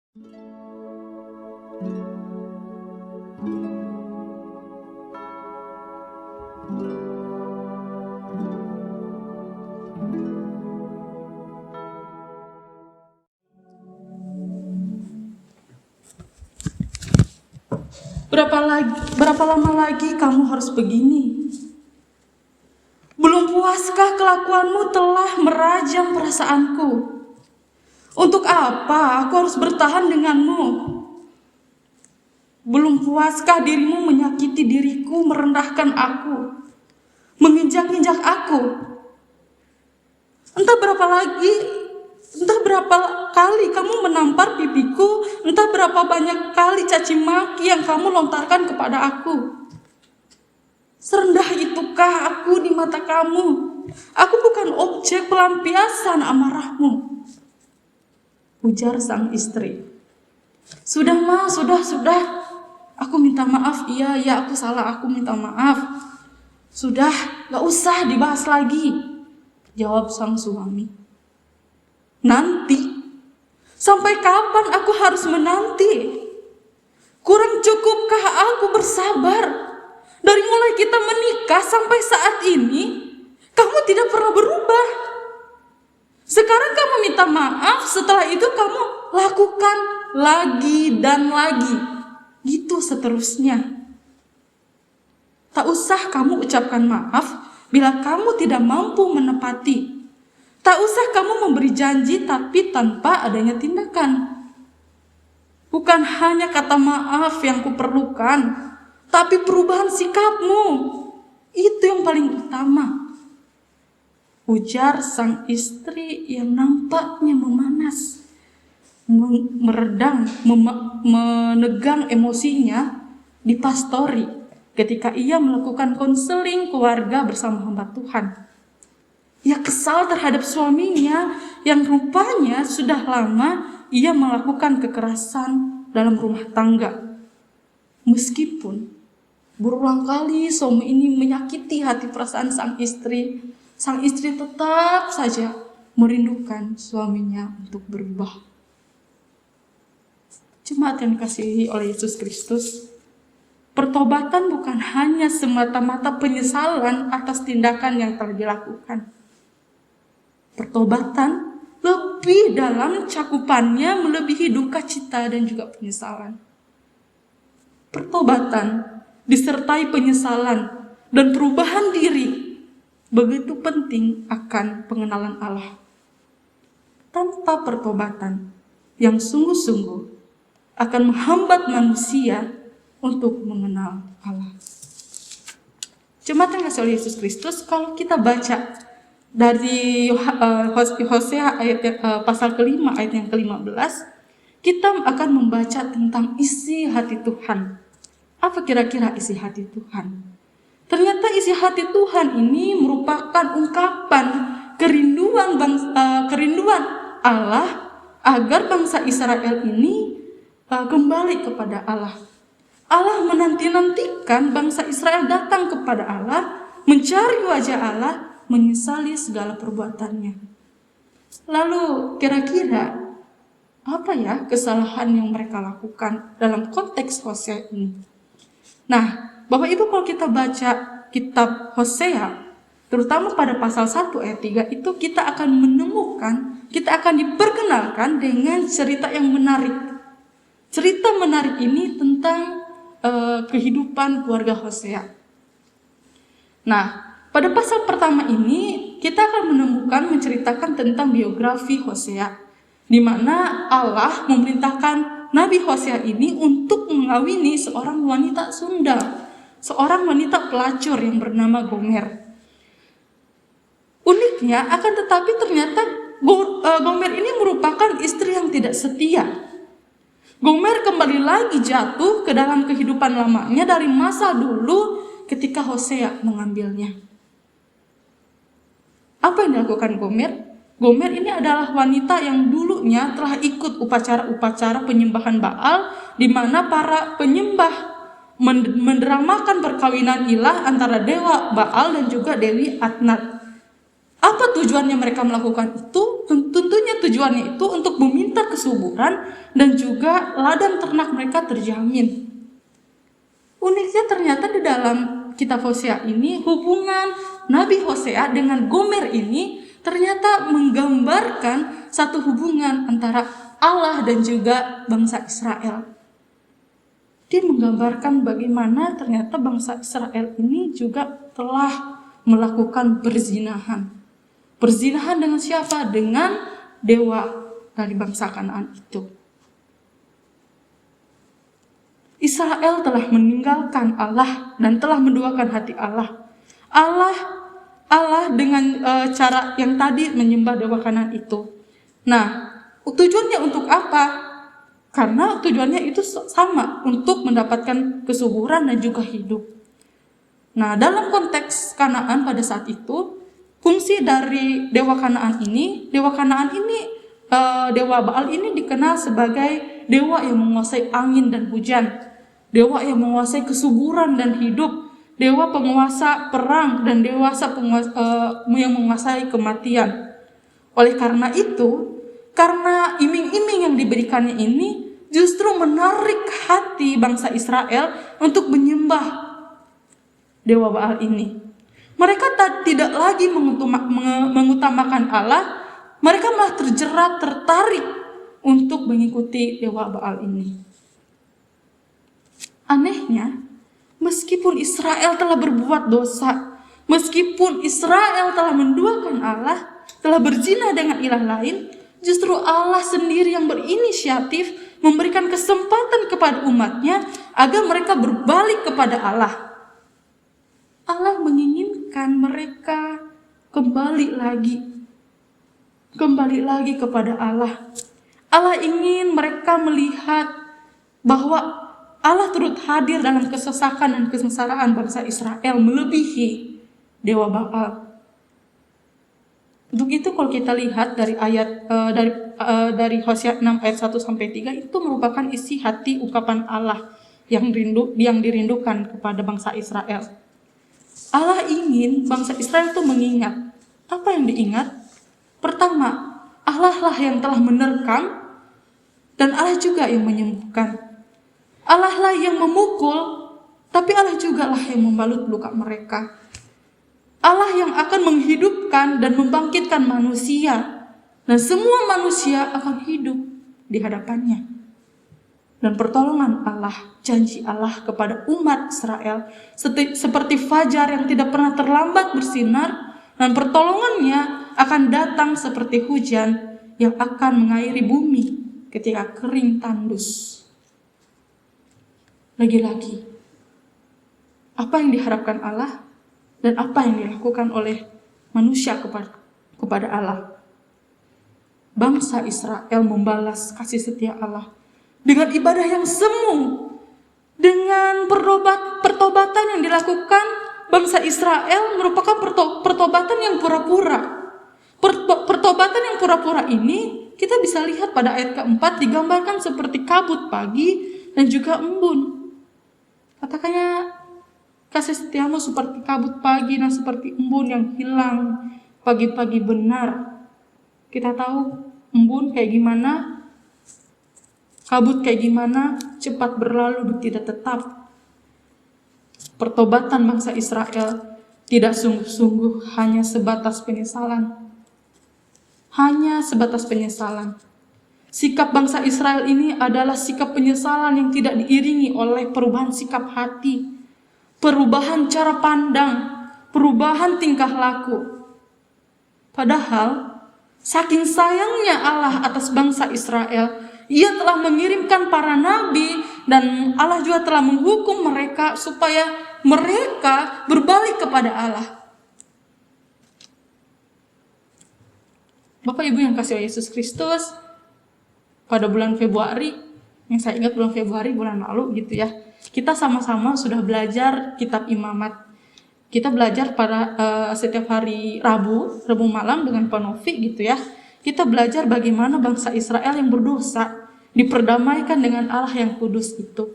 Berapa lama lagi kamu harus begini? Belum puaskah kelakuanmu telah merajam perasaanku? Untuk apa aku harus bertahan denganmu? Belum puaskah dirimu menyakiti diriku, merendahkan aku, menginjak-injak aku? Entah berapa kali kamu menampar pipiku, entah berapa banyak kali caci maki yang kamu lontarkan kepada aku. Serendah itukah aku di mata kamu? Aku bukan objek pelampiasan amarahmu, ujar sang istri. Sudah Ma, sudah. Aku minta maaf, iya aku salah, aku minta maaf. Sudah, gak usah dibahas lagi, jawab sang suami. Nanti? Sampai kapan aku harus menanti? Kurang cukupkah aku bersabar? Dari mulai kita menikah sampai saat ini, kamu tidak pernah berubah. Sekarang kamu minta maaf, setelah itu kamu lakukan lagi dan lagi. Gitu seterusnya. Tak usah kamu ucapkan maaf bila kamu tidak mampu menepati. Tak usah kamu memberi janji tapi tanpa adanya tindakan. Bukan hanya kata maaf yang kuperlukan, tapi perubahan sikapmu. Itu yang paling utama, ujar sang istri yang nampaknya memanas, menegang emosinya di pastori ketika ia melakukan konseling keluarga bersama hamba Tuhan. Ia kesal terhadap suaminya yang rupanya sudah lama ia melakukan kekerasan dalam rumah tangga. Meskipun berulang kali suami ini menyakiti hati perasaan sang istri tetap saja merindukan suaminya untuk berubah. Jemaat yang dikasihi oleh Yesus Kristus, pertobatan bukan hanya semata-mata penyesalan atas tindakan yang telah dilakukan. Pertobatan lebih dalam cakupannya melebihi duka cita dan juga penyesalan. Pertobatan disertai penyesalan dan perubahan diri begitu penting akan pengenalan Allah. Tanpa pertobatan yang sungguh-sungguh akan menghambat manusia untuk mengenal Allah. Jemaat yang dikasihi oleh Yesus Kristus, kalau kita baca dari Hosea pasal ke-5 ayat yang ke-15, kita akan membaca tentang isi hati Tuhan. Apa kira-kira isi hati Tuhan? Ternyata isi hati Tuhan ini merupakan ungkapan kerinduan Allah agar bangsa Israel ini kembali kepada Allah. Allah menanti-nantikan bangsa Israel datang kepada Allah, mencari wajah Allah, menyesali segala perbuatannya. Lalu kira-kira apa ya kesalahan yang mereka lakukan dalam konteks Hosea ini? Nah, Bapak Ibu, kalau kita baca kitab Hosea, terutama pada pasal 1 ayat 3 itu kita akan diperkenalkan dengan cerita yang menarik. Cerita menarik ini tentang kehidupan keluarga Hosea. Nah, pada pasal pertama ini kita akan menceritakan tentang biografi Hosea, di mana Allah memerintahkan Nabi Hosea ini untuk mengawini seorang wanita Sunda, seorang wanita pelacur yang bernama Gomer. Uniknya, akan tetapi ternyata Gomer ini merupakan istri yang tidak setia. Gomer kembali lagi jatuh ke dalam kehidupan lamanya dari masa dulu ketika Hosea mengambilnya. Apa yang dilakukan Gomer? Gomer ini adalah wanita yang dulunya telah ikut upacara-upacara penyembahan Baal, di mana para penyembah mendramakan perkawinan ilah antara dewa Baal dan juga Dewi Atnat. Apa tujuannya mereka melakukan itu? Tentunya tujuannya itu untuk meminta kesuburan dan juga ladang ternak mereka terjamin. Uniknya ternyata di dalam kitab Hosea ini, hubungan Nabi Hosea dengan Gomer ini ternyata menggambarkan satu hubungan antara Allah dan juga bangsa Israel. Dia menggambarkan bagaimana ternyata bangsa Israel ini juga telah melakukan perzinahan. Perzinahan dengan siapa? Dengan dewa dari bangsa Kanaan itu. Israel telah meninggalkan Allah dan telah menduakan hati Allah. Allah dengan cara yang tadi menyembah dewa Kanaan itu. Nah, tujuannya untuk apa? Karena tujuannya itu sama, untuk mendapatkan kesuburan dan juga hidup. Nah, dalam konteks Kanaan pada saat itu, fungsi dari dewa Kanaan ini, dewa Baal ini dikenal sebagai dewa yang menguasai angin dan hujan, dewa yang menguasai kesuburan dan hidup, dewa penguasa perang, dan yang menguasai kematian. Oleh karena itu, karena iming-iming yang diberikannya ini justru menarik hati bangsa Israel untuk menyembah dewa Baal ini. Mereka tidak lagi mengutamakan Allah, mereka malah tertarik untuk mengikuti dewa Baal ini. Anehnya, meskipun Israel telah berbuat dosa, meskipun Israel telah menduakan Allah, telah berzina dengan ilah lain, justru Allah sendiri yang berinisiatif memberikan kesempatan kepada umatnya agar mereka berbalik kepada Allah. Allah menginginkan mereka kembali lagi kepada Allah. Allah ingin mereka melihat bahwa Allah turut hadir dalam kesesakan dan kesengsaraan bangsa Israel melebihi dewa Baal. Untuk itu kalau kita lihat dari ayat dari Hosea 6 ayat 1 sampai 3 itu merupakan isi hati ungkapan Allah yang dirindukan kepada bangsa Israel. Allah ingin bangsa Israel itu mengingat. Apa yang diingat? Pertama, Allah lah yang telah menerkam dan Allah juga yang menyembuhkan. Allah lah yang memukul, tapi Allah juga lah yang membalut luka mereka. Allah yang akan menghidupkan dan membangkitkan manusia, dan semua manusia akan hidup di hadapannya. Dan pertolongan Allah, janji Allah kepada umat Israel seperti fajar yang tidak pernah terlambat bersinar, dan pertolongannya akan datang seperti hujan yang akan mengairi bumi ketika kering tandus. Lagi-lagi, apa yang diharapkan Allah dan apa yang dilakukan oleh manusia kepada Allah? Bangsa Israel membalas kasih setia Allah dengan ibadah yang semu, dengan pertobatan yang dilakukan bangsa Israel merupakan pertobatan yang pura-pura. Pertobatan yang pura-pura ini kita bisa lihat pada ayat keempat digambarkan seperti kabut pagi dan juga embun. Katakannya, kasih setiamu seperti kabut pagi dan seperti embun yang hilang pagi-pagi benar. Kita tahu embun kayak gimana, kabut kayak gimana, cepat berlalu dan tidak tetap. Pertobatan bangsa Israel tidak sungguh-sungguh hanya sebatas penyesalan. Hanya sebatas penyesalan. Sikap bangsa Israel ini adalah sikap penyesalan yang tidak diiringi oleh perubahan sikap hati, perubahan cara pandang, perubahan tingkah laku. Padahal, saking sayangnya Allah atas bangsa Israel, Ia telah mengirimkan para nabi dan Allah juga telah menghukum mereka supaya mereka berbalik kepada Allah. Bapak Ibu yang kasih Yesus Kristus, pada bulan Februari, yang saya ingat bulan Februari bulan lalu gitu ya, kita sama-sama sudah belajar kitab Imamat. Kita belajar pada setiap hari Rabu malam dengan Pak Novi gitu ya. Kita belajar bagaimana bangsa Israel yang berdosa diperdamaikan dengan Allah yang kudus itu.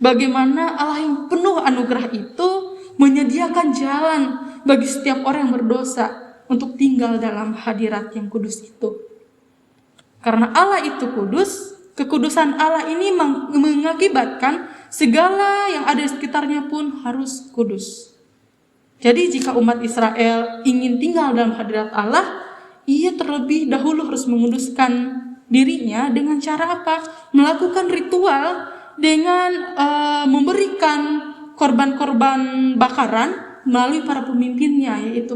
Bagaimana Allah yang penuh anugerah itu menyediakan jalan bagi setiap orang yang berdosa untuk tinggal dalam hadirat yang kudus itu. Karena Allah itu kudus, kekudusan Allah ini mengakibatkan segala yang ada di sekitarnya pun harus kudus. Jadi jika umat Israel ingin tinggal dalam hadirat Allah, ia terlebih dahulu harus menguduskan dirinya dengan cara apa? Melakukan ritual dengan memberikan korban-korban bakaran melalui para pemimpinnya, yaitu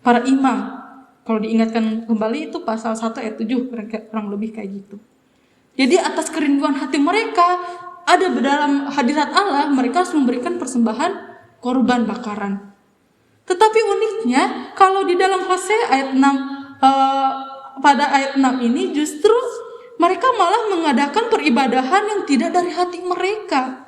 para imam. Kalau diingatkan kembali itu pasal 1 ayat 7 kurang lebih kayak gitu. Jadi atas kerinduan hati mereka ada di dalam hadirat Allah, mereka harus memberikan persembahan korban bakaran. Tetapi uniknya kalau di dalam Hosea ayat 6 pada ayat 6 ini justru mereka malah mengadakan peribadahan yang tidak dari hati mereka.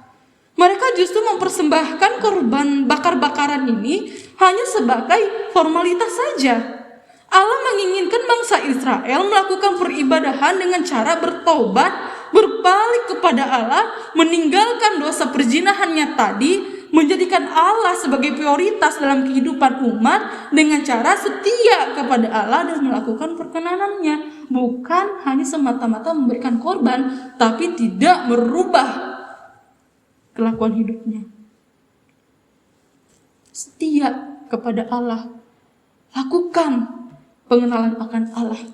Mereka justru mempersembahkan korban bakar-bakaran ini hanya sebagai formalitas saja. Allah menginginkan bangsa Israel melakukan peribadahan dengan cara bertobat, berbalik kepada Allah, meninggalkan dosa perzinahannya tadi, menjadikan Allah sebagai prioritas dalam kehidupan umat dengan cara setia kepada Allah dan melakukan perkenanannya. Bukan hanya semata-mata memberikan korban, tapi tidak merubah kelakuan hidupnya. Setia kepada Allah. Lakukan pengenalan akan Allah.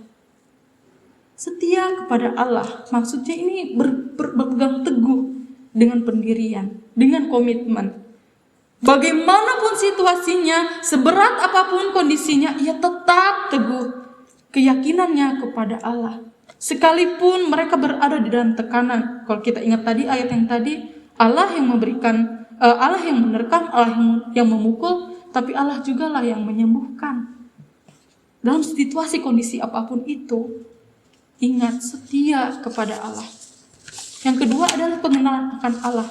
Setia kepada Allah, maksudnya ini berpegang teguh dengan pendirian, dengan komitmen. Bagaimanapun situasinya, seberat apapun kondisinya, ia tetap teguh keyakinannya kepada Allah. Sekalipun mereka berada di dalam tekanan. Kalau kita ingat tadi ayat yang tadi, Allah yang memberikan, Allah yang menerkam, Allah yang memukul, tapi Allah jugalah yang menyembuhkan. Dalam situasi kondisi apapun itu, ingat setia kepada Allah. Yang kedua adalah pengenalan akan Allah.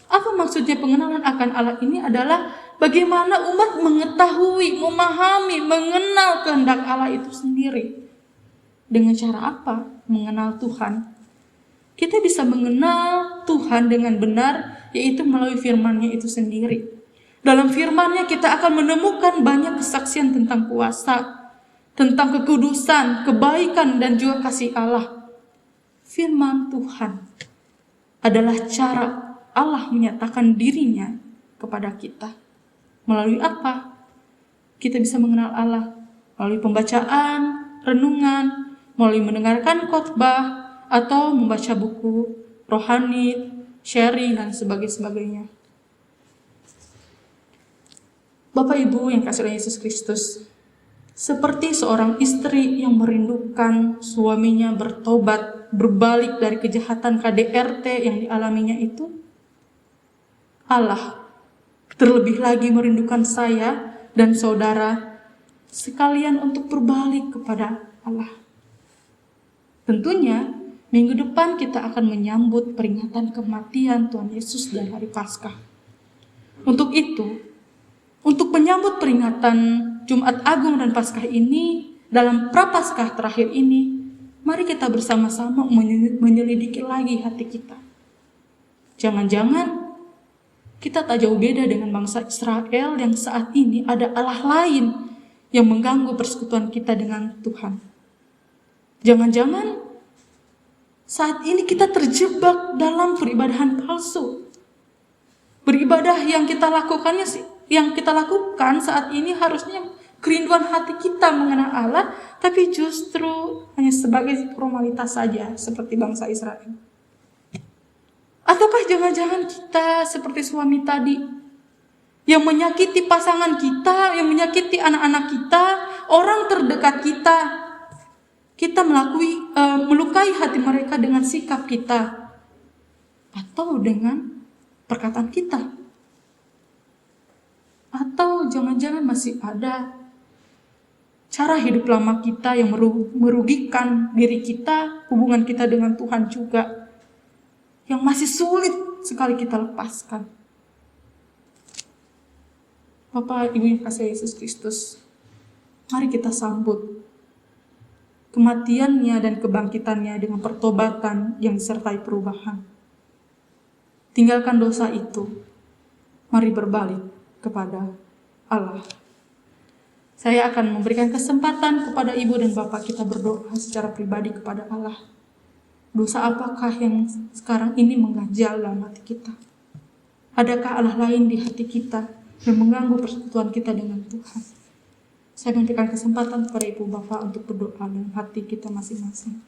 Apa maksudnya pengenalan akan Allah ini adalah bagaimana umat mengetahui, memahami, mengenal kehendak Allah itu sendiri. Dengan cara apa? Mengenal Tuhan. Kita bisa mengenal Tuhan dengan benar, yaitu melalui firman-Nya itu sendiri. Dalam firman-Nya kita akan menemukan banyak kesaksian tentang kuasa, tentang kekudusan, kebaikan, dan juga kasih Allah. Firman Tuhan adalah cara Allah menyatakan dirinya kepada kita. Melalui apa? Kita bisa mengenal Allah melalui pembacaan, renungan, melalui mendengarkan khotbah, atau membaca buku rohani, sharing, dan sebagainya. Bapak Ibu yang kasih oleh Yesus Kristus, seperti seorang istri yang merindukan suaminya bertobat, berbalik dari kejahatan KDRT yang dialaminya itu, Allah terlebih lagi merindukan saya dan saudara sekalian untuk berbalik kepada Allah. Tentunya minggu depan kita akan menyambut peringatan kematian Tuhan Yesus dan hari Paskah. Untuk itu, untuk menyambut peringatan Jumat Agung dan Paskah ini, dalam Prapaskah terakhir ini, mari kita bersama-sama menyelidiki lagi hati kita. Jangan-jangan kita tak jauh beda dengan bangsa Israel yang saat ini ada Allah lain yang mengganggu persekutuan kita dengan Tuhan. Jangan-jangan saat ini kita terjebak dalam peribadahan palsu. Beribadah yang kita lakukan saat ini harusnya kerinduan hati kita mengenal Allah, tapi justru hanya sebagai formalitas saja seperti bangsa Israel. Ataukah jangan-jangan kita seperti suami tadi yang menyakiti pasangan kita, yang menyakiti anak-anak kita, orang terdekat kita. Kita melukai hati mereka dengan sikap kita atau dengan perkataan kita. Atau jangan-jangan masih ada cara hidup lama kita yang merugikan diri kita, hubungan kita dengan Tuhan juga, yang masih sulit sekali kita lepaskan. Bapak Ibu yang kasih Yesus Kristus, mari kita sambut kematiannya dan kebangkitannya dengan pertobatan yang disertai perubahan. Tinggalkan dosa itu, mari berbalik kepada Allah. Saya akan memberikan kesempatan kepada ibu dan bapak kita berdoa secara pribadi kepada Allah. Dosa apakah yang sekarang ini mengganjal dalam hati kita? Adakah Allah lain di hati kita yang mengganggu persekutuan kita dengan Tuhan? Saya memberikan kesempatan kepada ibu bapak untuk berdoa dalam hati kita masing-masing.